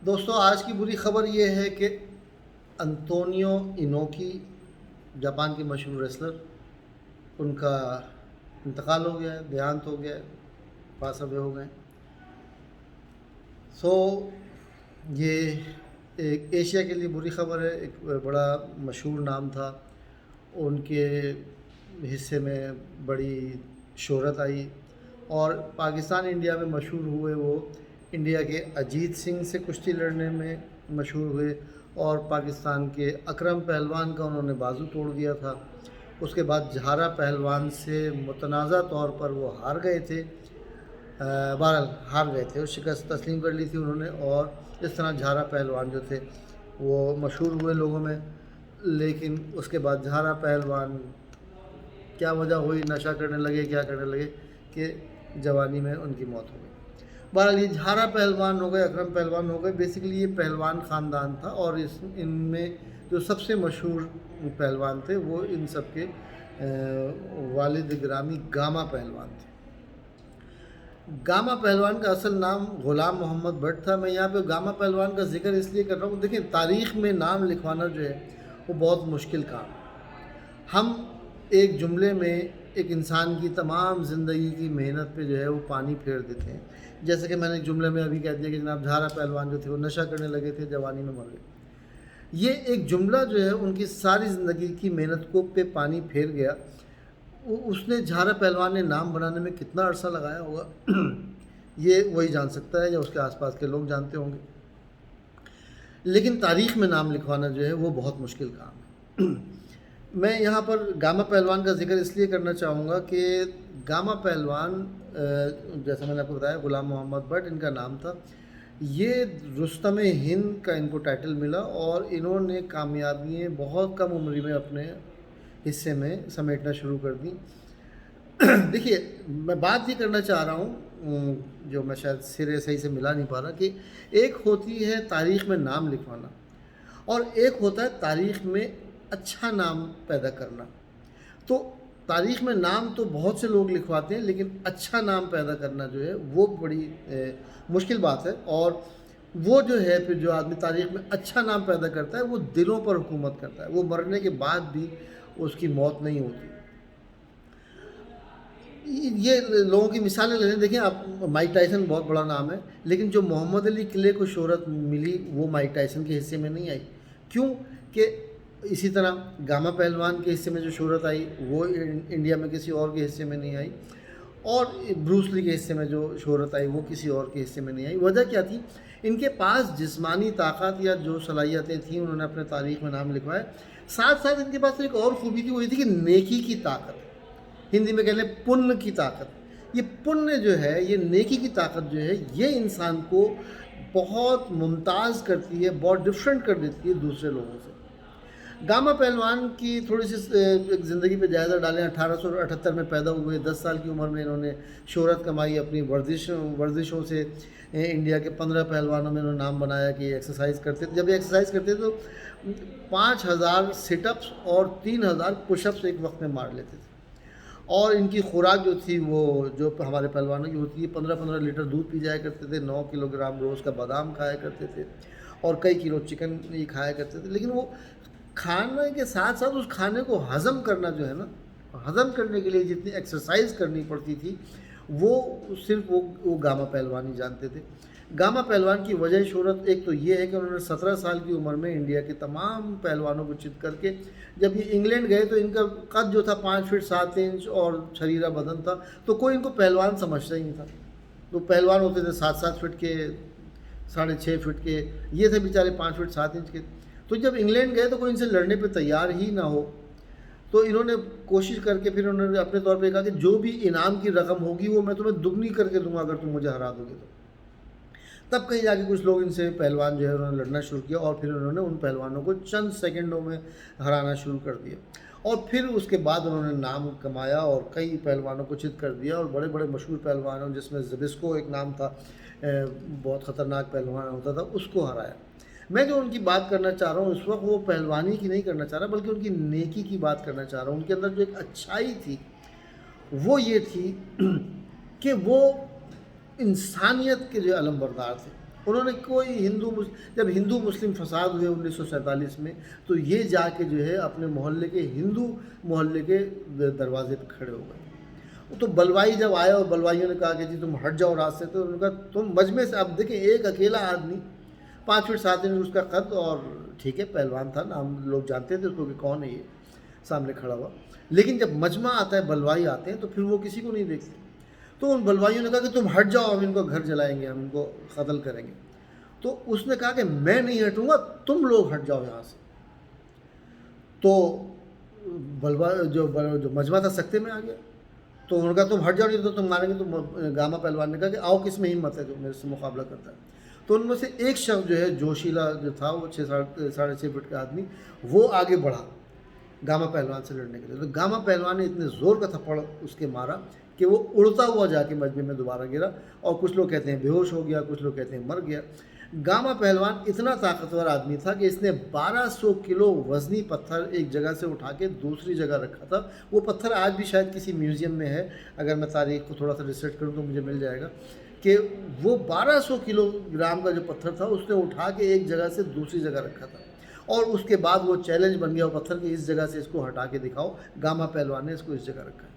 دوستو آج کی بری خبر یہ ہے کہ انطونیو انوکی جاپان کے مشہور ریسلر ان کا انتقال ہو گیا ہے، دیہانت ہو گیا ہے، پاس اوے ہو گئے۔ یہ ایک ایشیا کے لیے بری خبر ہے۔ ایک بڑا مشہور نام تھا، ان کے حصے میں بڑی شہرت آئی اور پاکستان انڈیا میں مشہور ہوئے۔ وہ انڈیا کے اجیت سنگھ سے کشتی لڑنے میں مشہور ہوئے اور پاکستان کے اکرم پہلوان کا انہوں نے بازو توڑ دیا تھا۔ اس کے بعد جھارا پہلوان سے متنازع طور پر وہ ہار گئے تھے، بہرحال ہار گئے تھے، اس شکست تسلیم کر لی تھی انہوں نے، اور اس طرح جھارا پہلوان جو تھے وہ مشہور ہوئے لوگوں میں۔ لیکن اس کے بعد جھارا پہلوان کیا وجہ ہوئی، نشہ کرنے لگے، کیا کرنے لگے کہ جوانی میں ان کی موت ہو گئی۔ بہرحال یہ جھارا پہلوان ہو گئے، اکرم پہلوان ہو گئے۔ بیسیکلی یہ پہلوان خاندان تھا اور ان میں جو سب سے مشہور پہلوان تھے وہ ان سب کے والد گرامی گاما پہلوان تھے۔ گاما پہلوان کا اصل نام غلام محمد بٹ تھا۔ میں یہاں پہ گاما پہلوان کا ذکر اس لیے کر رہا ہوں، دیکھیں تاریخ میں نام لکھوانا جو ہے وہ بہت مشکل کام ہے۔ ہم ایک جملے میں ایک انسان کی تمام زندگی کی محنت پہ جو ہے وہ پانی پھیر دیتے ہیں، جیسے کہ میں نے جملے میں ابھی کہہ دیا کہ جناب جھارا پہلوان جو تھے وہ نشہ کرنے لگے تھے، جوانی میں مر گئے۔ یہ ایک جملہ جو ہے ان کی ساری زندگی کی محنت کو پہ پانی پھیر گیا۔ اس نے جھارا پہلوان نے نام بنانے میں کتنا عرصہ لگایا ہوگا یہ وہی جان سکتا ہے یا اس کے آس پاس کے لوگ جانتے ہوں گے، لیکن تاریخ میں نام لکھوانا جو ہے وہ بہت مشکل کام ہے۔ میں یہاں پر گاما پہلوان کا ذکر اس لیے کرنا چاہوں گا کہ گاما پہلوان جیسا میں نے آپ کو بتایا غلام محمد بٹ ان کا نام تھا۔ یہ رستم ہند کا ان کو ٹائٹل ملا اور انہوں نے کامیابیاں بہت کم عمری میں اپنے حصے میں سمیٹنا شروع کر دیں۔ دیکھیے میں بات یہ کرنا چاہ رہا ہوں جو میں شاید سرے صحیح سے ملا نہیں پا رہا، کہ ایک ہوتی ہے تاریخ میں نام لکھوانا اور ایک ہوتا ہے تاریخ میں اچھا نام پیدا کرنا۔ تو تاریخ میں نام تو بہت سے لوگ لکھواتے ہیں، لیکن اچھا نام پیدا کرنا جو ہے وہ بڑی مشکل بات ہے، اور وہ جو ہے پھر جو آدمی تاریخ میں اچھا نام پیدا کرتا ہے وہ دلوں پر حکومت کرتا ہے، وہ مرنے کے بعد بھی اس کی موت نہیں ہوتی۔ یہ لوگوں کی مثالیں لے لیں، دیکھیں آپ مائک ٹائسن بہت بڑا نام ہے، لیکن جو محمد علی کلے کو شہرت ملی وہ مائک ٹائسن کے حصے میں نہیں آئی۔ کیوں کہ اسی طرح گاما پہلوان کے حصے میں جو شہرت آئی وہ انڈیا میں کسی اور کے حصے میں نہیں آئی، اور بروس لی کے حصے میں جو شہرت آئی وہ کسی اور کے حصے میں نہیں آئی۔ وجہ کیا تھی؟ ان کے پاس جسمانی طاقت یا جو صلاحیتیں تھیں انہوں نے اپنے تاریخ میں نام لکھوائے۔ ساتھ ساتھ ان کے پاس ایک اور خوبی تھی، وہ یہ تھی کہ نیکی کی طاقت، ہندی میں کہہ لیں پن کی طاقت۔ یہ پن جو ہے، یہ نیکی کی طاقت جو ہے، یہ انسان کو بہت ممتاز کرتی ہے، بہت ڈفرینٹ کر دیتی ہے دوسرے لوگوں سے۔ گاما پہلوان کی تھوڑی سی زندگی پہ جائزہ ڈالیں۔ 1878 میں پیدا ہوئے، 10 سال کی عمر میں انہوں نے شہرت کمائی اپنی ورزشوں سے۔ انڈیا کے 15 پہلوانوں میں انہوں نے نام بنایا کہ یہ ایکسرسائز کرتے تھے۔ جب یہ ایکسرسائز کرتے تھے تو 5000 سٹ اپس اور 3000 پش اپس ایک وقت میں مار لیتے تھے، اور ان کی خوراک جو تھی وہ جو ہمارے پہلوانوں کی ہوتی ہے، 15 لیٹر دودھ پی جایا کرتے تھے، 9 کلو گرام روز کا بادام کھایا کرتے تھے، اور کئی کلو چکن یہ کھایا کرتے تھے۔ لیکن وہ کھانے کے ساتھ ساتھ اس کھانے کو ہضم کرنا جو ہے نا، ہضم کرنے کے لیے جتنی ایکسرسائز کرنی پڑتی تھی وہ صرف وہ گاما پہلوان ہی جانتے تھے۔ گاما پہلوان کی وجہ شہرت ایک تو یہ ہے کہ انہوں نے 17 سال کی عمر میں انڈیا کے تمام پہلوانوں کو چت کر کے، جب یہ انگلینڈ گئے تو ان کا قد جو تھا 5 فٹ 7 انچ اور شریرہ بدن تھا، تو کوئی ان کو پہلوان سمجھتا ہی نہیں تھا۔ تو پہلوان ہوتے تھے 7 فٹ کے، 6.5 فٹ کے، یہ تھے بیچارے 5 فٹ 7 انچ کے۔ تو جب انگلینڈ گئے تو کوئی ان سے لڑنے پہ تیار ہی نہ ہو، تو انہوں نے کوشش کر کے پھر انہوں نے اپنے طور پہ کہا کہ جو بھی انعام کی رقم ہوگی وہ میں تمہیں دگنی کر کے دوں گا اگر تم مجھے ہرا دو گے تو۔ تب کہیں جا کے کچھ لوگ ان سے پہلوان جو ہے انہوں نے لڑنا شروع کیا، اور پھر انہوں نے ان پہلوانوں کو چند سیکنڈوں میں ہرانا شروع کر دیا، اور پھر اس کے بعد انہوں نے نام کمایا اور کئی پہلوانوں کو چت کر دیا، اور بڑے بڑے مشہور پہلوانوں جس میں زبسکو ایک نام تھا، بہت خطرناک پہلوان ہوتا تھا، اس کو ہرایا۔ میں جو ان کی بات کرنا چاہ رہا ہوں اس وقت وہ پہلوانی کی نہیں کرنا چاہ رہا، بلکہ ان کی نیکی کی بات کرنا چاہ رہا ہوں۔ ان کے اندر جو ایک اچھائی تھی وہ یہ تھی کہ وہ انسانیت کے جو علم بردار تھے، انہوں نے کوئی جب ہندو مسلم فساد ہوئے 1947 میں، تو یہ جا کے جو ہے اپنے محلے کے ہندو محلے کے دروازے پہ کھڑے ہو گئے. تو بلوائی جب آیا اور بلوائیوں نے کہا کہ جی تم ہٹ جاؤ راستے، تو انہوں نے کہا تم مجمع سے. اب دیکھیں ایک اکیلا آدمی 5 فٹ 7 انچ اس کا قد، اور ٹھیک ہے پہلوان تھا، نام لوگ جانتے تھے اس کو کہ کون ہے یہ سامنے کھڑا ہوا. لیکن جب مجمع آتا ہے، بلوائی آتے ہیں، تو پھر وہ کسی کو نہیں دیکھتے. تو ان بلوائیوں نے کہا کہ تم ہٹ جاؤ، ہم ان کو گھر جلائیں گے، ہم ان کو قتل کریں گے. تو اس نے کہا کہ میں نہیں ہٹوں گا، تم لوگ ہٹ جاؤ یہاں سے. تو جو مجمع تھا سکتے میں آ گیا. تو انہوں نے کہا تم ہٹ جاؤ نہیں تو تم ماریں گے. تو گاما پہلوان نے کہا کہ آؤ کس میں ہمت ہے جو میرے سے مقابلہ کرتا ہے. تو ان میں سے ایک شخص جو ہے جوشیلا جو تھا، وہ 6.5 فٹ کا آدمی، وہ آگے بڑھا گاما پہلوان سے لڑنے کے لیے. تو گاما پہلوان نے اتنے زور کا تھپڑ اس کے مارا کہ وہ اڑتا ہوا جا کے مجمع میں دوبارہ گرا، اور کچھ لوگ کہتے ہیں بے ہوش ہو گیا، کچھ لوگ کہتے ہیں مر گیا. گاما پہلوان اتنا طاقتور آدمی تھا کہ اس نے 1200 کلو وزنی پتھر ایک جگہ سے اٹھا کے دوسری جگہ رکھا تھا. وہ پتھر آج بھی شاید کسی میوزیم میں ہے، اگر میں تاریخ کو تھوڑا سا ریسرچ کروں تو مجھے مل جائے گا کہ وہ 1200 کلو گرام کا جو پتھر تھا اس نے اٹھا کے ایک جگہ سے دوسری جگہ رکھا تھا. اور اس کے بعد وہ چیلنج بن گیا وہ پتھر کہ اس جگہ سے اس کو ہٹا کے دکھاؤ. گاما پہلوان نے اس کو اس جگہ رکھا.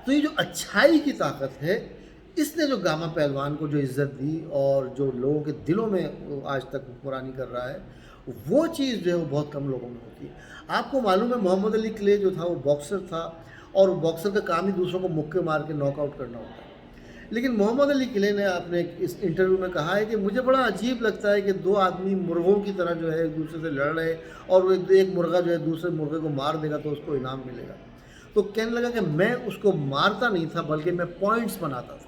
تو یہ جو اچھائی کی طاقت ہے، اس نے جو گاما پہلوان کو جو عزت دی اور جو لوگوں کے دلوں میں آج تک حکمرانی کر رہا ہے، وہ چیز جو ہے وہ بہت کم لوگوں میں ہوتی ہے. آپ کو معلوم ہے محمد علی کلے جو تھا وہ باکسر تھا، اور باکسر کا کام ہی دوسروں کو مکے مار کے ناک آؤٹ کرنا ہوتا ہے. لیکن محمد علی کلے نے اپنے اس انٹرویو میں کہا ہے کہ مجھے بڑا عجیب لگتا ہے کہ دو آدمی مرغوں کی طرح جو ہے ایک دوسرے سے لڑ رہے، اور ایک مرغہ جو ہے دوسرے مرغے کو مار دے گا تو اس کو انعام ملے گا. تو کہنے لگا کہ میں اس کو مارتا نہیں تھا بلکہ میں پوائنٹس بناتا تھا.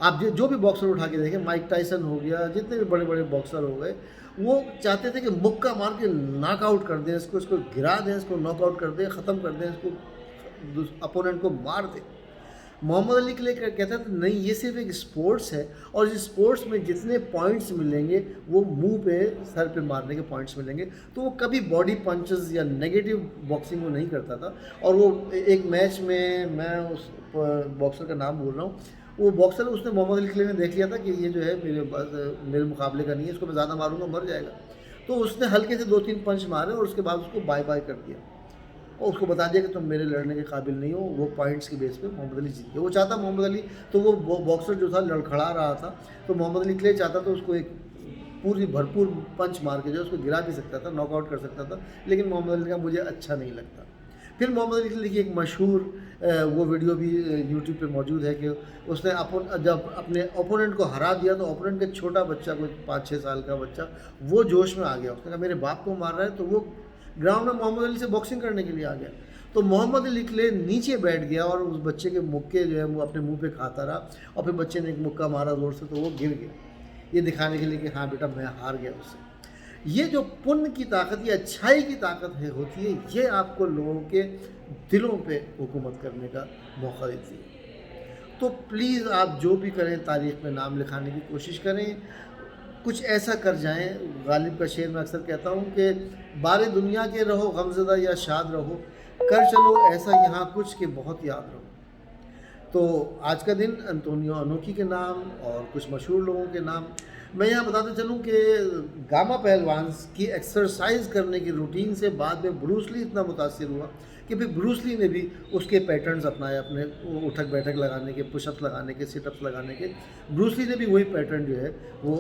آپ جو بھی باکسر اٹھا کے دیکھیں، مائک ٹائسن ہو گیا، جتنے بھی بڑے بڑے باکسر ہو گئے، وہ چاہتے تھے کہ مکہ مار کے ناک آؤٹ کر دیں اس کو گرا دیں، اس کو ناک آؤٹ کر دیں، ختم کر دیں، اس کو اپوننٹ کو مار دیں. محمد علی کے لیے کہتا تھا نہیں، یہ صرف ایک اسپورٹس ہے، اور اس اسپورٹس میں جتنے پوائنٹس ملیں گے وہ منہ پہ سر پہ مارنے کے پوائنٹس ملیں گے. تو وہ کبھی باڈی پنچز یا نیگیٹو باکسنگ وہ نہیں کرتا تھا. اور وہ ایک میچ میں اس باکسر کا نام بول رہا ہوں، وہ باکسر اس نے محمد علی کلے نے دیکھ لیا تھا کہ یہ جو ہے میرے مقابلے کا نہیں ہے، اس کو میں زیادہ ماروں گا مر جائے گا. تو اس نے ہلکے سے 2-3 پنچ مارے اور اس کے بعد اس کو بائے بائے کر دیا، اور اس کو بتا دیا کہ تم میرے لڑنے کے قابل نہیں ہو. وہ پوائنٹس کی بیس پہ محمد علی جیت گیا. وہ چاہتا محمد علی، تو وہ باکسر جو تھا لڑکھڑا رہا تھا، تو محمد علی کلے چاہتا تو اس کو ایک پوری بھرپور پنچ مار کے جو اس کو گرا بھی سکتا تھا، ناک آؤٹ کر سکتا تھا. لیکن محمد علی کا مجھے اچھا نہیں لگتا. پھر محمد علی کلے کی ایک مشہور وہ ویڈیو بھی یوٹیوب پہ موجود ہے کہ اس نے جب اپنے اوپوننٹ کو ہرا دیا تو اوپوننٹ کا چھوٹا بچہ، کوئی 5-6 سال کا بچہ، وہ جوش میں آ گیا. اس نے کہا میرے باپ کو مار رہا ہے، تو وہ گراؤنڈ میں محمد علی سے باکسنگ کرنے کے لیے آ گیا. تو محمد علی کلے نیچے بیٹھ گیا اور اس بچے کے مکے جو ہے وہ اپنے منہ پہ کھاتا رہا، اور پھر بچے نے ایک مکہ مارا زور سے تو وہ گر گیا، یہ دکھانے کے لیے کہ ہاں بیٹا میں ہار گیا اس سے. یہ جو پن کی طاقت، یہ اچھائی کی طاقت ہوتی ہے، یہ آپ کو لوگوں کے دلوں پہ حکومت کرنے کا موقع دیتی ہے. تو پلیز آپ جو بھی کریں تاریخ میں نام لکھانے کی کوشش کریں، کچھ ایسا کر جائیں. غالب کا شعر میں اکثر کہتا ہوں کہ بارے دنیا کے رہو غمزدہ یا شاد رہو، کر چلو ایسا یہاں کچھ کہ بہت یاد رہو. تو آج کا دن انطونیو انوکی کے نام اور کچھ مشہور لوگوں کے نام. میں یہاں بتاتے چلوں کہ گاما پہلوان کی ایکسرسائز کرنے کی روٹین سے بعد میں بروس لی اتنا متاثر ہوا کہ پھر بروس لی نے بھی اس کے پیٹرنز اپنائے، اپنے اٹھک بیٹھک لگانے کے، پش اپس لگانے کے، سٹ اپس لگانے کے. بروس لی نے بھی وہی پیٹرن جو ہے وہ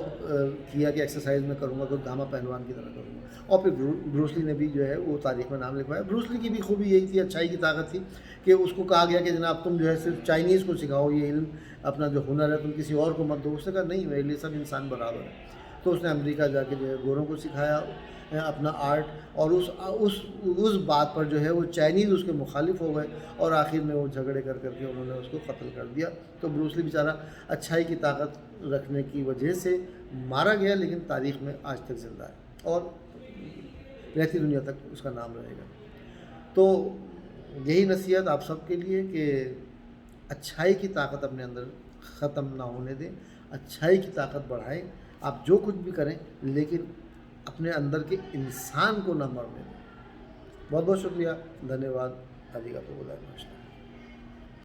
کیا کہ ایکسرسائز میں کروں گا تو گاما پہلوان کی طرح کروں گا. اور پھر بروس لی نے بھی جو ہے وہ تاریخ میں نام لکھوایا. بروس لی کی بھی خوبی یہی تھی، اچھائی کی طاقت تھی کہ اس کو کہا گیا کہ جناب تم جو ہے صرف چائنیز کو سکھاؤ یہ علم، اپنا جو ہنر ہے تم کسی اور کو مت دو. اس نے کہا نہیں، میرے لیے سب انسان برابر ہے. تو اس نے امریکہ جا کے جو ہے گوروں کو سکھایا اپنا آرٹ، اور اس بات پر جو ہے وہ چائنیز اس کے مخالف ہو گئے، اور آخر میں وہ جھگڑے کر کے انہوں نے اس کو قتل کر دیا. تو بروس لی بیچارہ اچھائی کی طاقت رکھنے کی وجہ سے مارا گیا، لیکن تاریخ میں آج تک زندہ ہے اور رہتی دنیا تک اس کا نام رہے گا. تو یہی نصیحت آپ سب کے لیے کہ اچھائی کی طاقت اپنے اندر ختم نہ ہونے دیں، اچھائی کی طاقت بڑھائیں. آپ جو کچھ بھی کریں لیکن اپنے اندر کے انسان کو نہ مرنے دیں. بہت بہت شکریہ، دھنیہ واد. آریگاتو گوزائیماشتا.